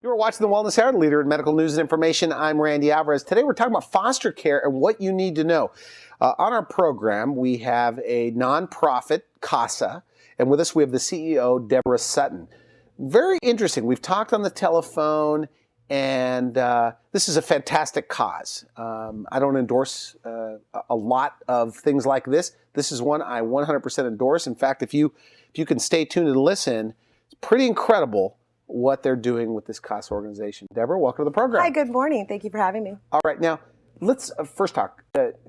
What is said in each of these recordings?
You're watching The Wellness Hour, leader in medical news and information. I'm Randy Alvarez. Today we're talking about foster care and what you need to know. On our program, we have a nonprofit, CASA, and with us we have the CEO, Deborah Sutton. Very interesting. We've talked on the telephone, and this is a fantastic cause. I don't endorse a lot of things like this. This is one I 100% endorse. In fact, if you can stay tuned and listen, it's pretty incredible what they're doing with this CASA organization. Deborah, welcome to the program. Hi, good morning. Thank you for having me. All right, now let's first talk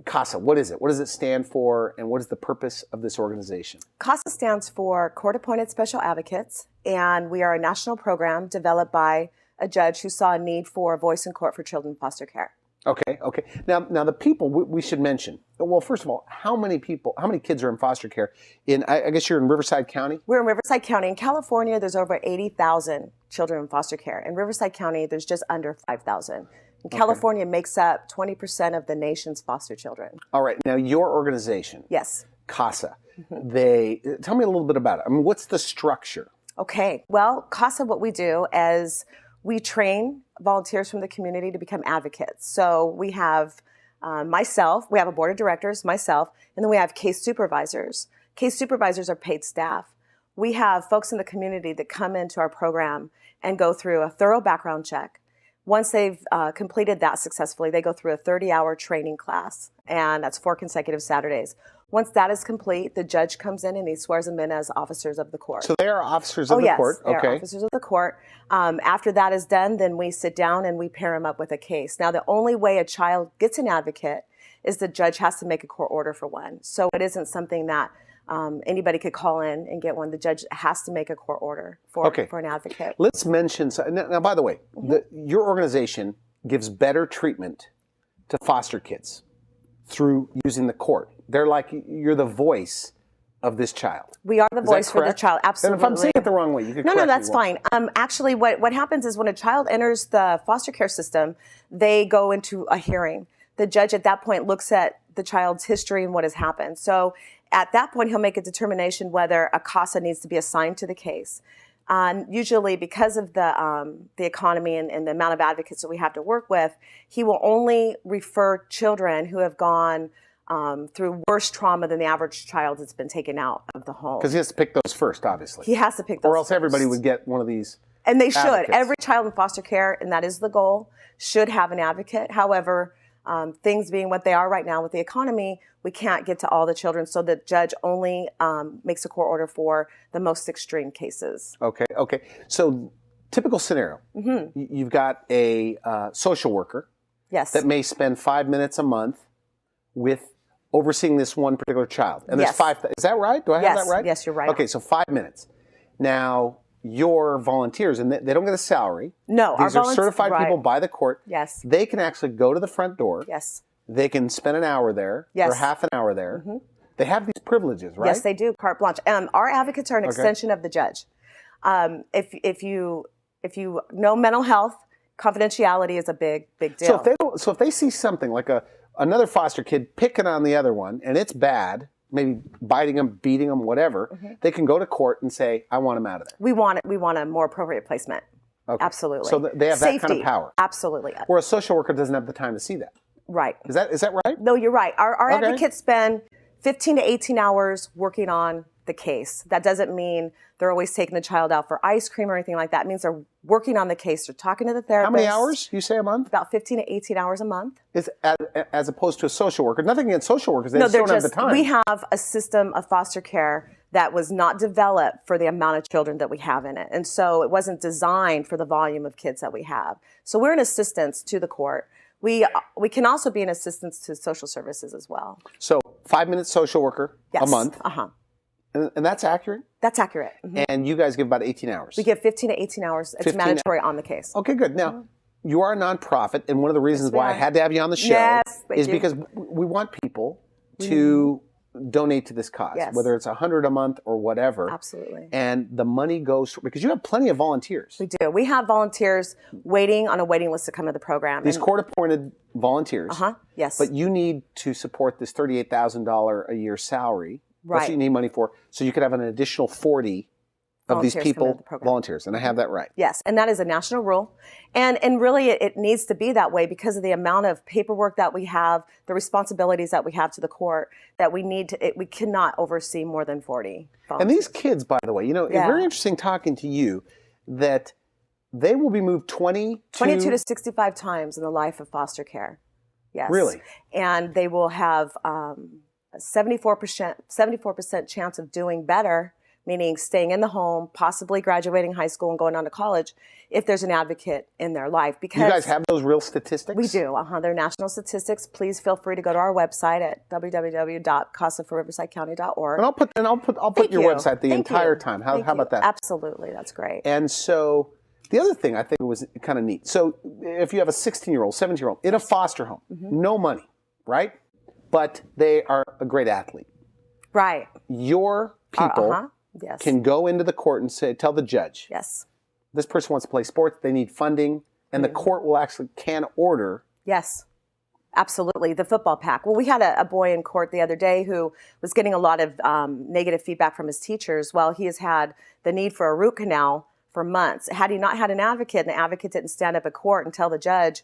CASA. What is it? What does it stand for, and what is the purpose of this organization? CASA stands for Court-Appointed Special Advocates, and we are a national program developed by a judge who saw a need for a voice in court for children in foster care. Okay. Now the people we should mention. Well, first of all, how many kids are in foster care? I guess you're in Riverside County? We're in Riverside County. In California, there's over 80,000 children in foster care. In Riverside County, there's just under 5,000. California makes up 20% of the nation's foster children. All right. Now, your organization. Yes. CASA. Tell me a little bit about it. I mean, what's the structure? Okay. Well, CASA, what we do is we train volunteers from the community to become advocates. So we have myself, we have a board of directors, myself, and then we have case supervisors. Case supervisors are paid staff. We have folks in the community that come into our program and go through a thorough background check. Once they've completed that successfully, they go through a 30-hour training class, and that's 4 consecutive Saturdays. Once that is complete, the judge comes in and he swears them in as officers of the court. So they are officers of the court? They are officers of the court. After that is done, then we sit down and we pair them up with a case. Now, the only way a child gets an advocate is the judge has to make a court order for one. So it isn't something that anybody could call in and get one. The judge has to make a court order for an advocate. Let's mention, now by the way, your organization gives better treatment to foster kids through using the court. They're like, you're the voice of this child. We are the voice for the child, absolutely. And if I'm saying it the wrong way, you can correct me. No, that's fine. Actually, what happens is when a child enters the foster care system, they go into a hearing. The judge at that point looks at the child's history and what has happened. So at that point, he'll make a determination whether a CASA needs to be assigned to the case. Usually, because of the economy and the amount of advocates that we have to work with, he will only refer children who have gone through worse trauma than the average child that's been taken out of the home. Because he has to pick those first, obviously. He has to pick those Or else first. everybody would get one of these And they should. advocates. Every child in foster care, and that is the goal, should have an advocate. However, things being what they are right now with the economy, we can't get to all the children, so the judge only makes a court order for the most extreme cases. Okay. So, typical scenario. You've got a social worker that may spend 5 minutes a month with overseeing this one particular child. And there's 5, is that right? Do I have that right? Yes, you're right. Okay, so 5 minutes. Now, your volunteers, and they don't get a salary. No, These are certified people by the court. Yes. They can actually go to the front door. Yes. They can spend an hour there or half an hour there. They have these privileges, right? Yes, they do. Carte blanche. Our advocates are an extension of the judge. If you know mental health, confidentiality is a big deal. So if they see something like another foster kid picking on the other one and it's bad, maybe biting them, beating them, whatever, they can go to court and say, I want them out of there. We want a more appropriate placement. Okay. Absolutely. So they have that kind of power. Absolutely. Where a social worker doesn't have the time to see that. Right. Is that right? No, you're right. Our advocates spend 15 to 18 hours working on the case. That doesn't mean they're always taking the child out for ice cream or anything like that. It means they're working on the case. They're talking to the therapist. How many hours you say a month? About 15 to 18 hours a month. As opposed to a social worker. Nothing against social workers. They just don't have the time. We have a system of foster care that was not developed for the amount of children that we have in it. And so it wasn't designed for the volume of kids that we have. So we're an assistance to the court. We can also be an assistance to social services as well. So 5 minutes social worker a month. And that's accurate? That's accurate. And you guys give about 18 hours? We give 15 to 18 hours. It's mandatory on the case. Okay, good. Now, you are a nonprofit, and one of the reasons why I had to have you on the show is because we want people to donate to this cause, whether it's $100 a month or whatever. Absolutely. And the money goes, because you have plenty of volunteers. We do. We have volunteers waiting on a waiting list to come to the program. These court-appointed volunteers. Yes. But you need to support this $38,000 a year salary. Right. That's what you need money for. So you could have an additional 40 of these volunteers come into people, the program. volunteers, and I have that right. Yes, and that is a national rule. And really it needs to be that way because of the amount of paperwork that we have, the responsibilities that we have to the court, that we need to, we cannot oversee more than 40 volunteers. And these kids, by the way, you know, it's very interesting talking to you that they will be moved 22 to 65 times in the life of foster care. Yes. Really? And they will have a 74% chance of doing better, meaning staying in the home, possibly graduating high school and going on to college, if there's an advocate in their life. Because you guys have those real statistics? We do. They're national statistics. Please feel free to go to our website at www.casaforriversidecounty.org. And I'll put your website the entire time. How about that? Absolutely. That's great. And so the other thing I think was kind of neat. So if you have a 16-year-old, 17-year-old in a foster home, no money, right? But they are a great athlete. Right. Your people can go into the court and tell the judge, yes, this person wants to play sports, they need funding, and the court will can order. Yes, absolutely. The football pack. Well, we had a boy in court the other day who was getting a lot of negative feedback from his teachers. Well, he has had the need for a root canal for months. Had he not had an advocate, and the advocate didn't stand up at court and tell the judge,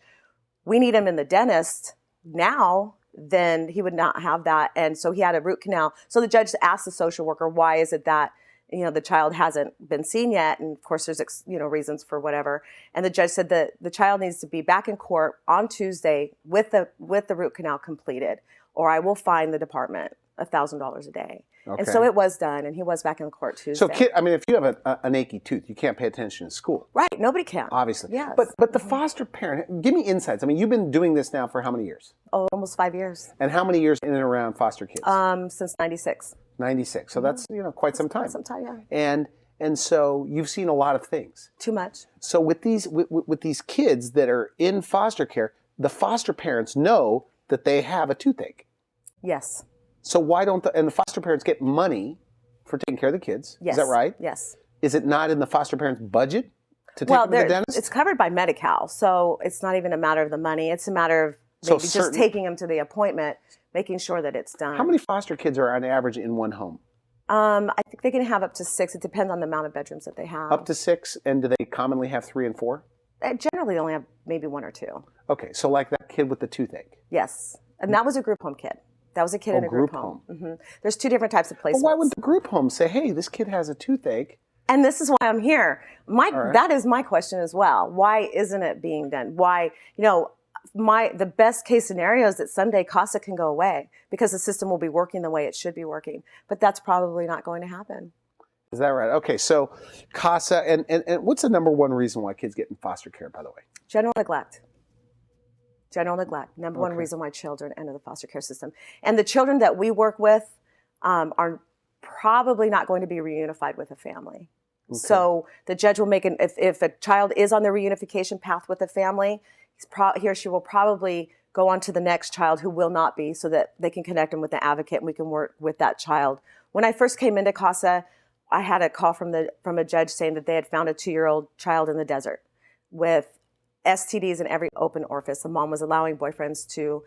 we need him in the dentist now, then he would not have that. And so he had a root canal. So the judge asked the social worker, why is it that, you know, the child hasn't been seen yet? And of course there's, you know, reasons for whatever. And the judge said that the child needs to be back in court on Tuesday with the root canal completed, or I will fine the department $1,000 a day. Okay. And so it was done, and he was back in the court Tuesday. So, I mean, if you have an achy tooth, you can't pay attention in school. Right, nobody can. Obviously. Yes. But the foster parent, give me insights. I mean, you've been doing this now for how many years? Oh, almost 5 years. And how many years in and around foster kids? Since 96. 96. So that's, you know, quite some time. Quite some time, yeah. And so you've seen a lot of things. Too much. So with these kids that are in foster care, the foster parents know that they have a toothache. Yes. So why don't the foster parents get money for taking care of the kids? Yes. Is that right? Yes. Is it not in the foster parents' budget to take them to the dentist? It's covered by Medi-Cal, so it's not even a matter of the money. It's a matter of maybe just taking them to the appointment, making sure that it's done. How many foster kids are on average in one home? I think they can have up to 6. It depends on the amount of bedrooms that they have. Up to 6, and do they commonly have 3 and 4? They generally only have maybe 1 or 2. Okay, so like that kid with the toothache. Yes, and that was a group home kid. That was a kid in a group home. There's 2 different types of placements. Well, why would the group home say, hey, this kid has a toothache? And this is why I'm here. That is my question as well. Why isn't it being done? Why, you know, the best case scenario is that someday CASA can go away because the system will be working the way it should be working. But that's probably not going to happen. Is that right? Okay, so CASA, and what's the number one reason why kids get in foster care, by the way? General neglect. General neglect, number one reason why children enter the foster care system. And the children that we work with are probably not going to be reunified with a family. Okay. So the judge will make if a child is on the reunification path with a family, he or she will probably go on to the next child who will not be, so that they can connect them with the advocate and we can work with that child. When I first came into CASA, I had a call from a judge saying that they had found a 2-year-old child in the desert with STDs in every open orifice. The mom was allowing boyfriends to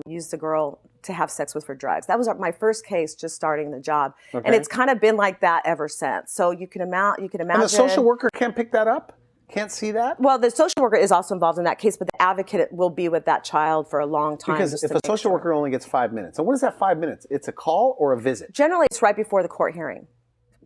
use the girl to have sex with for drugs. That was my first case just starting the job. Okay. And it's kind of been like that ever since. So you can imagine. And the social worker can't pick that up? Can't see that? Well, the social worker is also involved in that case, but the advocate will be with that child for a long time. Because if a social worker only gets 5 minutes, so what is that 5 minutes? It's a call or a visit? Generally, it's right before the court hearing.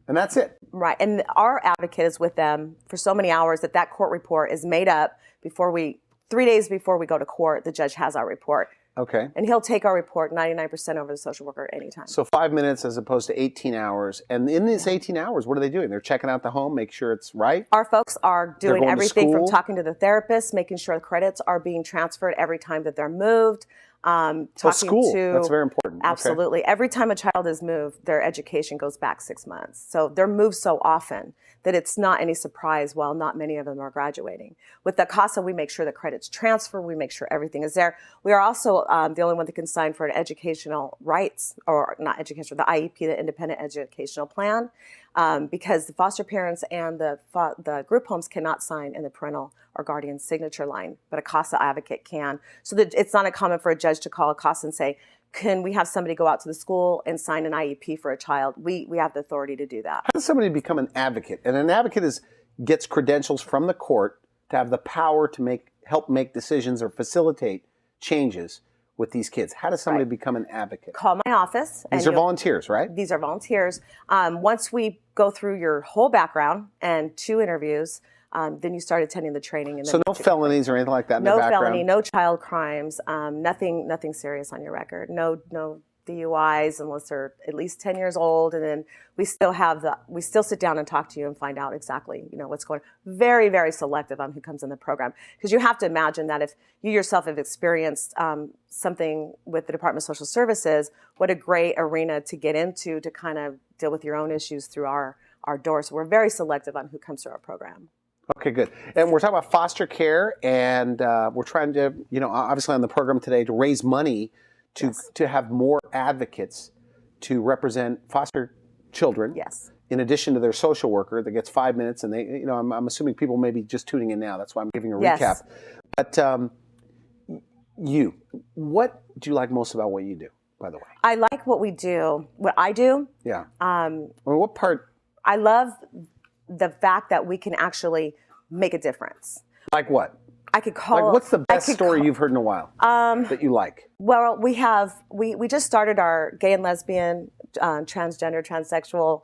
And that's it? Right. And our advocate is with them for so many hours that court report is made up 3 days before we go to court. The judge has our report. Okay. And he'll take our report 99% over the social worker anytime. So 5 minutes as opposed to 18 hours. And in these 18 hours, what are they doing? They're checking out the home, make sure it's right? Our folks are doing everything from talking to the therapist, making sure the credits are being transferred every time that they're moved. School, that's very important. Absolutely. Okay. Every time a child is moved, their education goes back 6 months. So they're moved so often that it's not any surprise while not many of them are graduating. With the CASA, we make sure the credits transfer. We make sure everything is there. We are also the only one that can sign for an educational rights, or not educational, the IEP, the Independent Educational Plan. because the foster parents and the group homes cannot sign in the parental or guardian signature line, but a CASA advocate can. So that it's not uncommon for a judge to call a CASA and say, can we have somebody go out to the school and sign an IEP for a child? We have the authority to do that. How does somebody become an advocate? And an advocate gets credentials from the court to have the power to help make decisions or facilitate changes with these kids. How does somebody become an advocate? Call my office. These are volunteers, right? These are volunteers. Once we go through your whole background and 2 interviews, then you start attending the training. And so no felonies or anything like that in the background? No felony, no child crimes, nothing serious on your record. No DUIs unless they're at least 10 years old, and then we still sit down and talk to you and find out exactly what's going on. Very, very selective on who comes in the program, because you have to imagine that if you yourself have experienced something with the Department of Social Services, what a great arena to get into to kind of deal with your own issues through our doors. So we're very selective on who comes through our program. Okay, good. And we're talking about foster care, and we're trying to, obviously on the program today to raise money to have more advocates to represent foster children. Yes. In addition to their social worker that gets 5 minutes, and they, I'm assuming people may be just tuning in now. That's why I'm giving a recap. But what do you like most about what you do, by the way? I like what we do. What I do? Yeah. What part? I love the fact that we can actually make a difference. Like what? I could call. What's the best story you've heard in a while that you like? Well, we just started our gay and lesbian, transgender, transsexual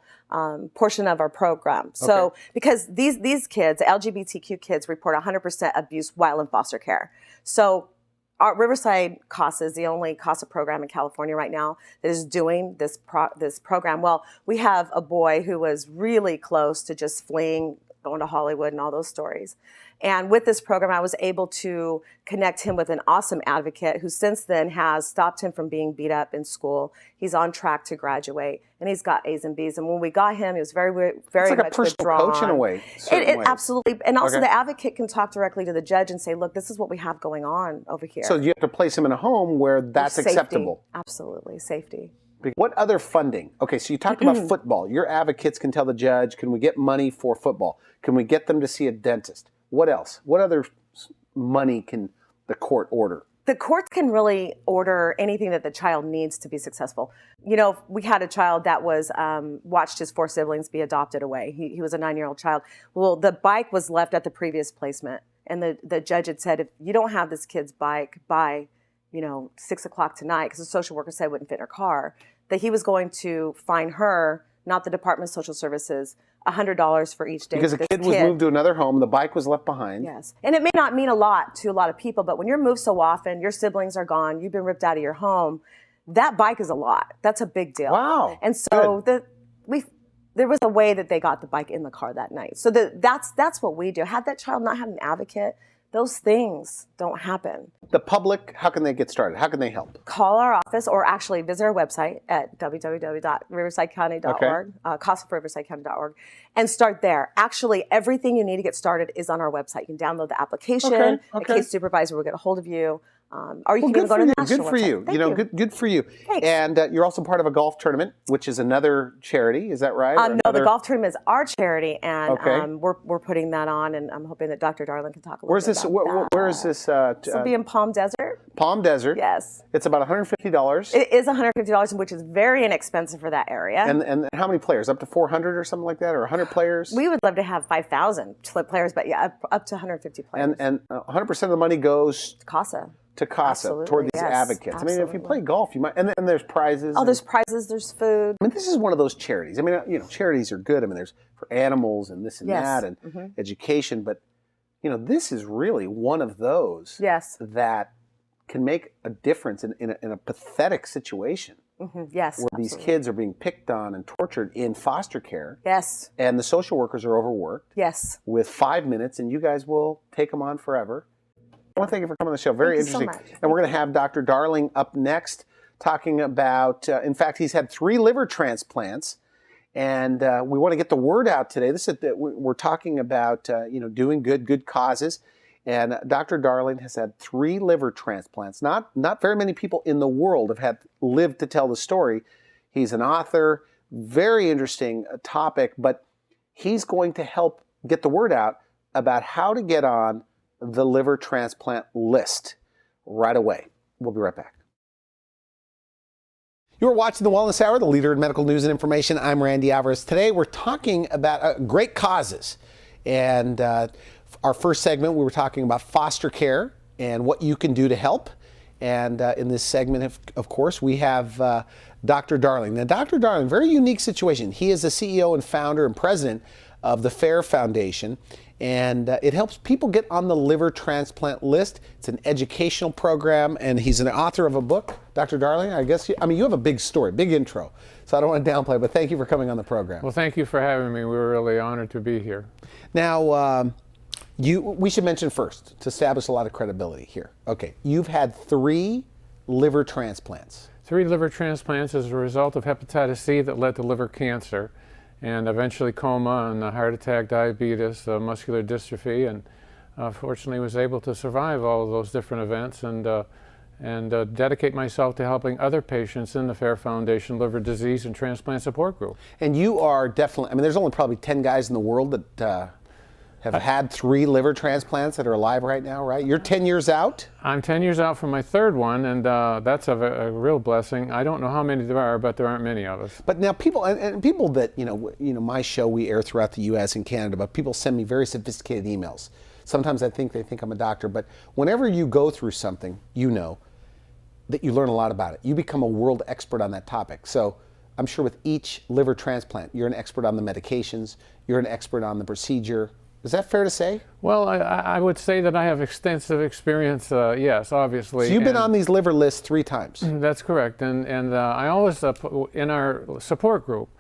portion of our program. So because these kids, LGBTQ kids, report 100% abuse while in foster care. So our Riverside CASA is the only CASA program in California right now that is doing this program. Well, we have a boy who was really close to just fleeing, going to Hollywood and all those stories. And with this program, I was able to connect him with an awesome advocate who since then has stopped him from being beat up in school. He's on track to graduate, and he's got A's and B's. And when we got him, he was very much withdrawn. It's like a personal coach in a way. It absolutely. And also the advocate can talk directly to the judge and say, look, this is what we have going on over here. So you have to place him in a home where that's acceptable. Absolutely. Safety. What other funding? Okay, so you talked about football. Your advocates can tell the judge, can we get money for football? Can we get them to see a dentist? What else? What other money can the court order? The courts can really order anything that the child needs to be successful. We had a child that was watched his 4 siblings be adopted away. He was a 9-year-old child. Well, the bike was left at the previous placement, and the judge had said, if you don't have this kid's bike by 6 o'clock tonight, because the social worker said it wouldn't fit in her car, that he was going to fine her, not the Department of Social Services, $100 for each day. Because the kid was moved to another home, the bike was left behind. Yes. And it may not mean a lot to a lot of people, but when you're moved so often, your siblings are gone, you've been ripped out of your home, that bike is a lot. That's a big deal. Wow. And so there was a way that they got the bike in the car that night. So that's what we do. Had that child not had an advocate, those things don't happen. The public, how can they get started? How can they help? Call our office or actually visit our website at www.riversidecounty.org, CASAforRiversideCounty.org, and start there. Actually, everything you need to get started is on our website. You can download the application. A case supervisor will get a hold of you. Or you can even go to the national Good for you. Good for you. Thanks. And you're also part of a golf tournament, which is another charity. Is that right? No, the golf tournament is our charity, and we're putting that on, and I'm hoping that Dr. Darling can talk a little bit about that. Where is this? This will be in Palm Desert. Palm Desert. Yes. It's about $150. It is $150, which is very inexpensive for that area. And how many players? Up to 400 or something like that, or 100 players? We would love to have 5,000 players, but yeah, up to 150 players. And 100% of the money goes to CASA. To CASA, toward these advocates. Absolutely. I mean, if you play golf, you might, and there's prizes. Oh, there's prizes, there's food. I mean, this is one of those charities. I mean, charities are good. I mean, there's for animals and this and that and education, but this is really one of those that can make a difference in a pathetic situation. Yes, where these kids are being picked on and tortured in foster care. Yes. And the social workers are overworked. Yes. With 5 minutes, and you guys will take them on forever. I want to thank you for coming on the show. Very interesting. So much. And we're going to have Dr. Darling up next talking about, in fact, he's had 3 liver transplants. And we want to get the word out today. We're talking about, doing good causes. And Dr. Darling has had 3 liver transplants. Not very many people in the world have lived to tell the story. He's an author, Very interesting topic, but he's going to help get the word out about how to get on the liver transplant list right away. We'll be right back. You're watching The Wellness Hour, the leader in medical news and information. I'm Randy Alvarez. Today we're talking about great causes. And our first segment, we were talking about foster care and what you can do to help. And in this segment, of course, we have Dr. Darling. Now, Dr. Darling, very unique situation. He is the CEO and founder and president of the FAIR Foundation, and it helps people get on the liver transplant list. It's an educational program, and he's an author of a book. Dr. Darling, you have a big story, big intro, so I don't want to downplay it, but thank you for coming on the program. Well, thank you for having me. We were really honored to be here. Now, we should mention first, to establish a lot of credibility here. Okay, you've had 3 liver transplants. 3 liver transplants as a result of hepatitis C that led to liver cancer, and eventually coma and heart attack, diabetes, muscular dystrophy, and fortunately was able to survive all of those different events and dedicate myself to helping other patients in the FAIR Foundation Liver Disease and Transplant Support Group. And you are definitely, there's only probably 10 guys in the world that have had 3 liver transplants that are alive right now, right? You're 10 years out? I'm 10 years out from my 3rd one, and that's a real blessing. I don't know how many there are, but there aren't many of us. But now people, and people that, my show we air throughout the U.S. and Canada, but people send me very sophisticated emails. Sometimes they think I'm a doctor, but whenever you go through something, that you learn a lot about it. You become a world expert on that topic. So I'm sure with each liver transplant, you're an expert on the medications, you're an expert on the procedure. Is that fair to say? Well, I would say that I have extensive experience, yes, obviously. So you've been on these liver lists 3 times. That's correct. And I always, in our support group,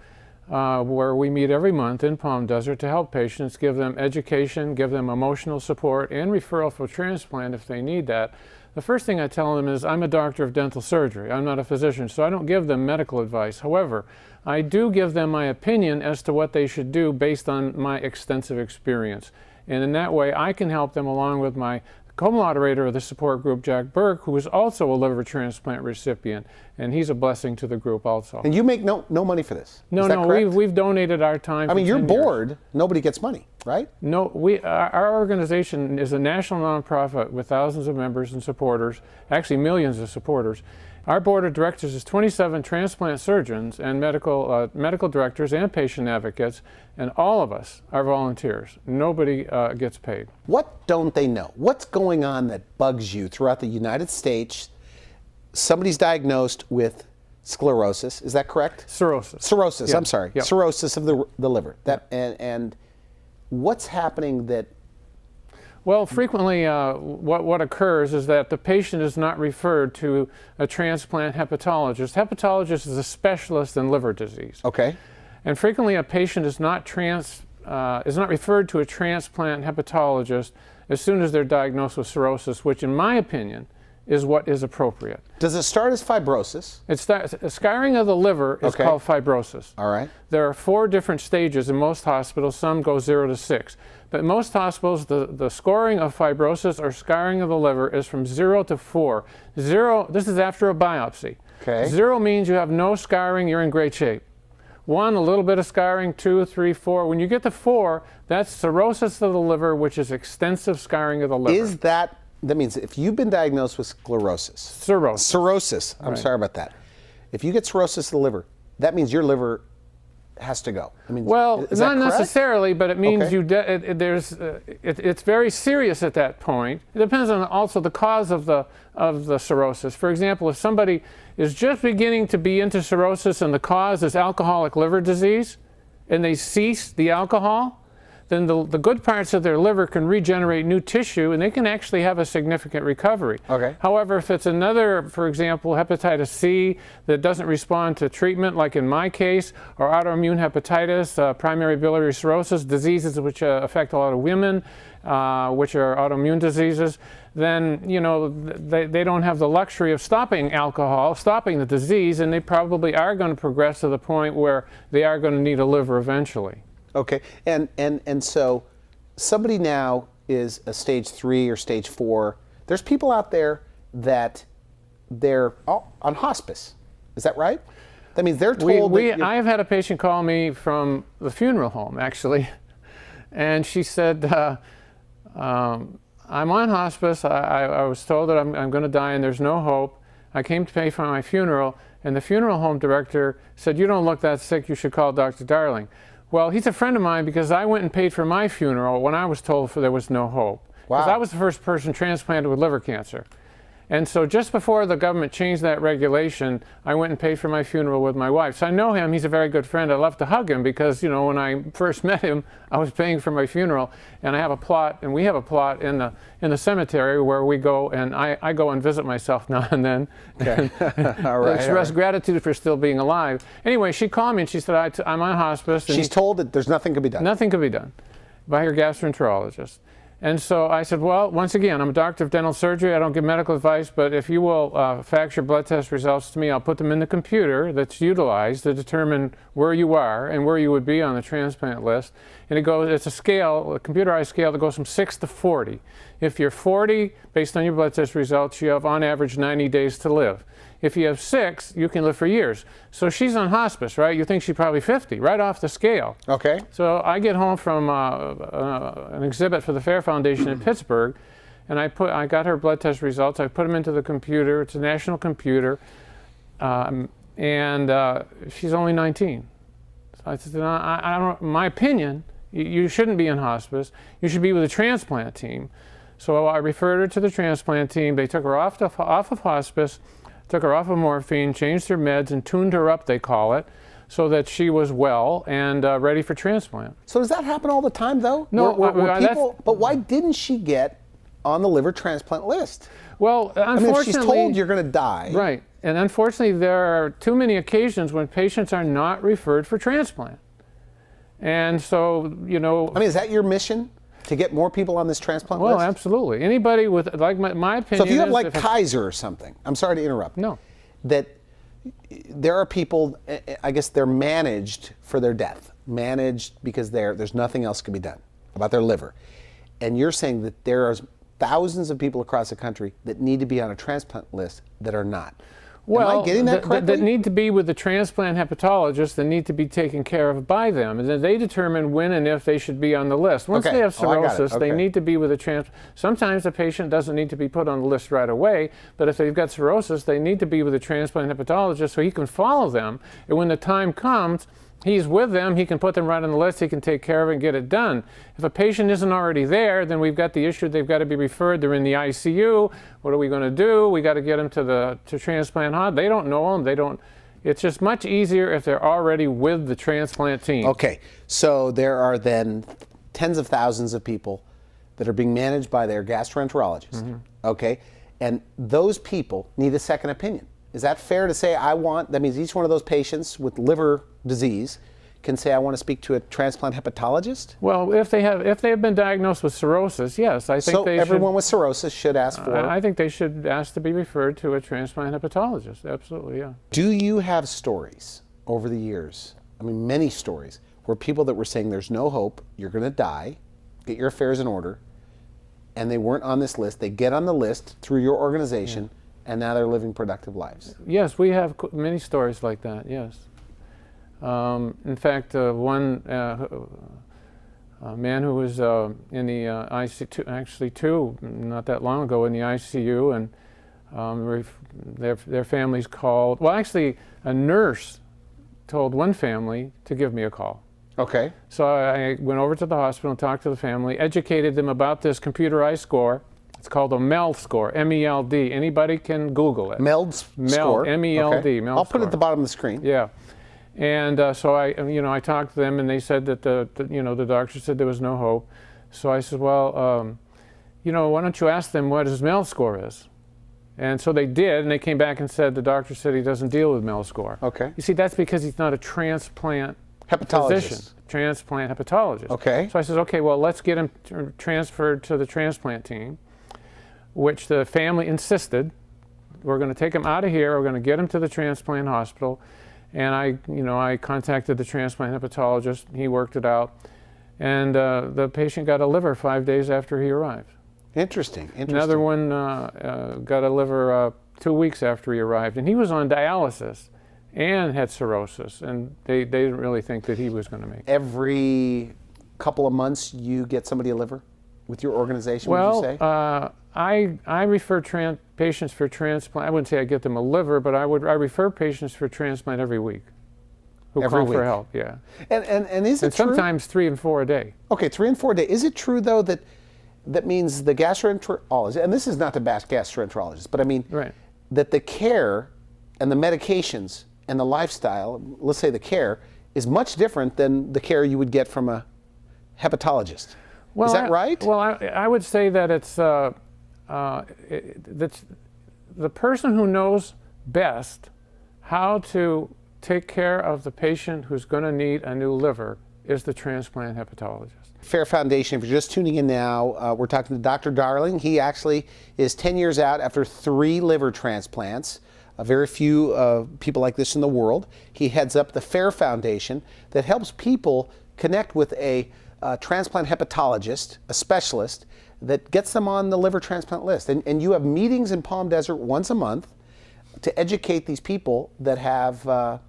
where we meet every month in Palm Desert to help patients, give them education, give them emotional support, and referral for transplant if they need that. The first thing I tell them is I'm a doctor of dental surgery. I'm not a physician, so I don't give them medical advice. However, I do give them my opinion as to what they should do based on my extensive experience. And in that way, I can help them along with my co-moderator of the support group, Jack Burke, who is also a liver transplant recipient, and he's a blessing to the group also. And you make no money for this? No, we've donated our time. Your board, nobody gets money, right? No, our organization is a national nonprofit with thousands of members and supporters, actually millions of supporters. Our board of directors is 27 transplant surgeons and medical directors and patient advocates, and all of us are volunteers. Nobody gets paid. What don't they know? What's going on that bugs you throughout the United States? Somebody's diagnosed with sclerosis, is that correct? Cirrhosis. Cirrhosis, Yep. I'm sorry. Yep. Cirrhosis of the liver. And what's happening that... Well, frequently what occurs is that the patient is not referred to a transplant hepatologist. Hepatologist is a specialist in liver disease. Okay. And frequently a patient is not referred to a transplant hepatologist as soon as they're diagnosed with cirrhosis, which in my opinion is what is appropriate. Does it start as fibrosis? Scarring of the liver is called fibrosis. All right. There are 4 different stages in most hospitals. Some go 0 to 6. But in most hospitals, the scoring of fibrosis or scarring of the liver is from 0 to 4. 0, this is after a biopsy. Okay. 0 means you have no scarring, you're in great shape. 1, a little bit of scarring, 2, 3, 4. When you get to 4, that's cirrhosis of the liver, which is extensive scarring of the liver. That means if you've been diagnosed with sclerosis. Cirrhosis. I'm sorry about that. If you get cirrhosis of the liver, that means your liver has to go. Well, not necessarily, but it means it's very serious at that point. It depends on also the cause of the cirrhosis. For example, if somebody is just beginning to be into cirrhosis and the cause is alcoholic liver disease, and they cease the alcohol, then the good parts of their liver can regenerate new tissue and they can actually have a significant recovery. Okay. However, if it's another, for example, hepatitis C that doesn't respond to treatment, like in my case, or autoimmune hepatitis, primary biliary cirrhosis, diseases which affect a lot of women, which are autoimmune diseases, then they don't have the luxury of stopping alcohol, stopping the disease, and they probably are going to progress to the point where they are going to need a liver eventually. Okay, and so somebody now is a stage 3 or stage 4. There's people out there that they're on hospice. Is that right? That means they're told I have had a patient call me from the funeral home, actually, and she said, I'm on hospice. I was told that I'm going to die and there's no hope. I came to pay for my funeral, and the funeral home director said, you don't look that sick, you should call Dr. Darling. Well, he's a friend of mine because I went and paid for my funeral when I was told there was no hope. Because I was the first person transplanted with liver cancer. And so just before the government changed that regulation, I went and paid for my funeral with my wife. So I know him, he's a very good friend. I love to hug him because, you know, when I first met him, I was paying for my funeral, and I have a plot, and we have a plot in the cemetery where we go, and I go and visit myself now and then. Okay. All right. Express gratitude for still being alive. Anyway, she called me and she said, I'm on hospice. And she's told that there's nothing can be done. Nothing could be done by her gastroenterologist. And so I said, well, once again, I'm a doctor of dental surgery. I don't give medical advice, but if you will fax your blood test results to me, I'll put them in the computer that's utilized to determine where you are and where you would be on the transplant list. And it's a scale, a computerized scale that goes from 6 to 40. If you're 40, based on your blood test results, you have on average 90 days to live. If you have 6, you can live for years. So she's on hospice, right? You think she's probably 50, right off the scale. Okay. So I get home from an exhibit for the Fair Foundation in Pittsburgh, and I got her blood test results. I put them into the computer. It's a national computer, and she's only 19. So I said, I don't. In my opinion, you shouldn't be in hospice. You should be with a transplant team. So I referred her to the transplant team. They took her off of hospice, took her off of morphine, changed her meds, and tuned her up, they call it, so that she was well and ready for transplant. So does that happen all the time, though? No. But why didn't she get on the liver transplant list? Well, unfortunately, I mean, if she's told you're going to die. Right. And unfortunately, there are too many occasions when patients are not referred for transplant. And so, you know. I mean, is that your mission? To get more people on this transplant list? list? Well, absolutely. Anybody with, like my opinion. So if you have like Kaiser or something, I'm sorry to interrupt. No. That there are people, I guess they're managed for their death, managed because there's nothing else can be done about their liver. And you're saying that there are thousands of people across the country that need to be on a transplant list that are not. Well, am I getting that correctly? That need to be with the transplant hepatologist, that need to be taken care of by them. And then they determine when and if they should be on the list. Once they have cirrhosis, they need to be with a transplant. Sometimes the patient doesn't need to be put on the list right away, but if they've got cirrhosis, they need to be with a transplant hepatologist so he can follow them. And when the time comes, he's with them, he can put them right on the list, he can take care of it and get it done. If a patient isn't already there, then we've got the issue, they've got to be referred, they're in the ICU, what are we going to do? We got to get them to transplant hub. They don't know them, it's just much easier if they're already with the transplant team. Okay, so there are then tens of thousands of people that are being managed by their gastroenterologist, okay? And those people need a second opinion. Is that fair to say that means each one of those patients with liver disease can say, I want to speak to a transplant hepatologist? Well, if they have been diagnosed with cirrhosis, yes, I think everyone with cirrhosis should ask for. I think they should ask to be referred to a transplant hepatologist. Absolutely, yeah. Do you have stories over the years? I mean, many stories where people that were saying there's no hope, you're going to die, get your affairs in order, and they weren't on this list. They get on the list through your organization. Yeah. And now they're living productive lives. Yes, we have many stories like that, yes. In fact, one man who was in the ICU, actually two, not that long ago, in the ICU, and their families called. Well, actually, a nurse told one family to give me a call. Okay. So I went over to the hospital and talked to the family, educated them about this computerized score. It's called a MELD score, M-E-L-D. Anybody can Google it. MELD score? M-E-L-D, okay. MELD I'll put score. it at the bottom of the screen. Yeah. And so I talked to them, and they said that the doctor said there was no hope. So I said, well, why don't you ask them what his MELD score is? And so they did, and they came back and said the doctor said he doesn't deal with MELD score. Okay. You see, that's because he's not a transplant hepatologist. Physician, transplant hepatologist. Okay. So I said, okay, well, let's get him transferred to the transplant team, which the family insisted. We're going to take him out of here. We're going to get him to the transplant hospital. And I contacted the transplant hepatologist. He worked it out. And the patient got a liver 5 days after he arrived. Interesting. Another one got a liver 2 weeks after he arrived. And he was on dialysis. and had cirrhosis, and they didn't really think that he was going to make it. Every couple of months, you get somebody a liver with your organization, would you say? I refer patients for transplant. I wouldn't say I get them a liver, but I refer patients for transplant every week who Every call week. for help. Yeah, And is it and true? sometimes 3 and 4 a day. Okay, 3 and 4 days. Is it true, though, that means the gastroenterologist, and this is not the gastroenterologist, but I mean Right. that the care and the medications and the lifestyle, let's say the care, is much different than the care you would get from a hepatologist. Is that right? Well, I would say that it's that's the person who knows best how to take care of the patient who's going to need a new liver is the transplant hepatologist. Fair Foundation, if you're just tuning in now, we're talking to Dr. Darling. He actually is 10 years out after 3 liver transplants. Very few people like this in the world. He heads up the Fair Foundation that helps people connect with a transplant hepatologist, a specialist, that gets them on the liver transplant list. And you have meetings in Palm Desert once a month to educate these people that have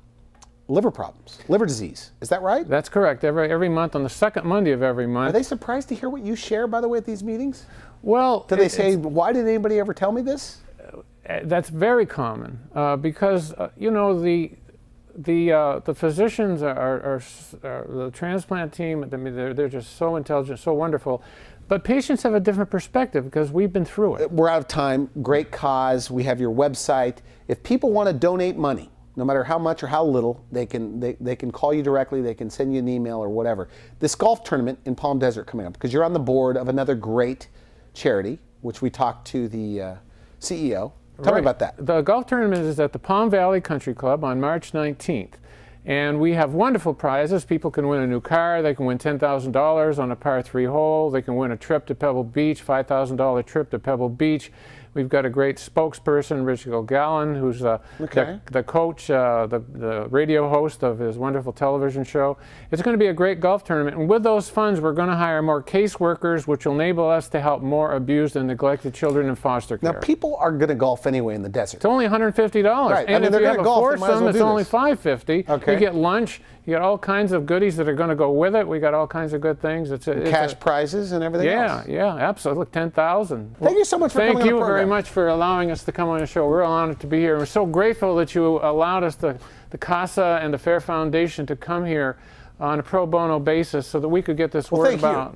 liver problems, liver disease. Is that right? That's correct. Every month, on the second Monday of every month. Are they surprised to hear what you share, by the way, at these meetings? Well, Do they say, why did anybody ever tell me this? that's very common because you know the physicians are the transplant team. I mean, they're just so intelligent, so wonderful. But patients have a different perspective because we've been through it. We're out of time. Great cause. We have your website. If people want to donate money, no matter how much or how little, they can call you directly. They can send you an email or whatever. This golf tournament in Palm Desert coming up, because you're on the board of another great charity, which we talked to the CEO. Tell me about that. The golf tournament is at the Palm Valley Country Club on March 19th. And we have wonderful prizes. People can win a new car. They can win $10,000 on a par 3 hole. They can win a trip to Pebble Beach, $5,000 trip to Pebble Beach. We've got a great spokesperson, Rich Gilgallen, who's the coach, the radio host of his wonderful television show. It's going to be a great golf tournament. And with those funds, we're going to hire more caseworkers, which will enable us to help more abused and neglected children in foster care. Now, people are going to golf anyway in the desert. It's only $150. Right. And I mean, if they're you gonna have a golf, they might as foursome, well it's do only this. $550. Okay. You get lunch. You get all kinds of goodies that are going to go with it. We got all kinds of good things. It's Cash prizes and everything else. Yeah, absolutely. Look, 10,000. Thank you so much for coming on the Thank you very program. much for allowing us to come on the show. We're honored to be here. We're so grateful that you allowed us, the CASA and the Fair Foundation, to come here on a pro bono basis so that we could get this word thank you. about.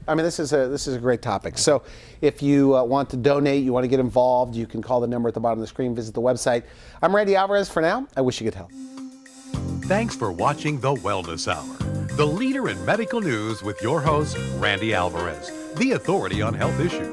I mean, this is a great topic. So if you want to donate, you want to get involved, you can call the number at the bottom of the screen, visit the website. I'm Randy Alvarez for now. I wish you good health. Thanks for watching The Wellness Hour, the leader in medical news with your host, Randy Alvarez, the authority on health issues.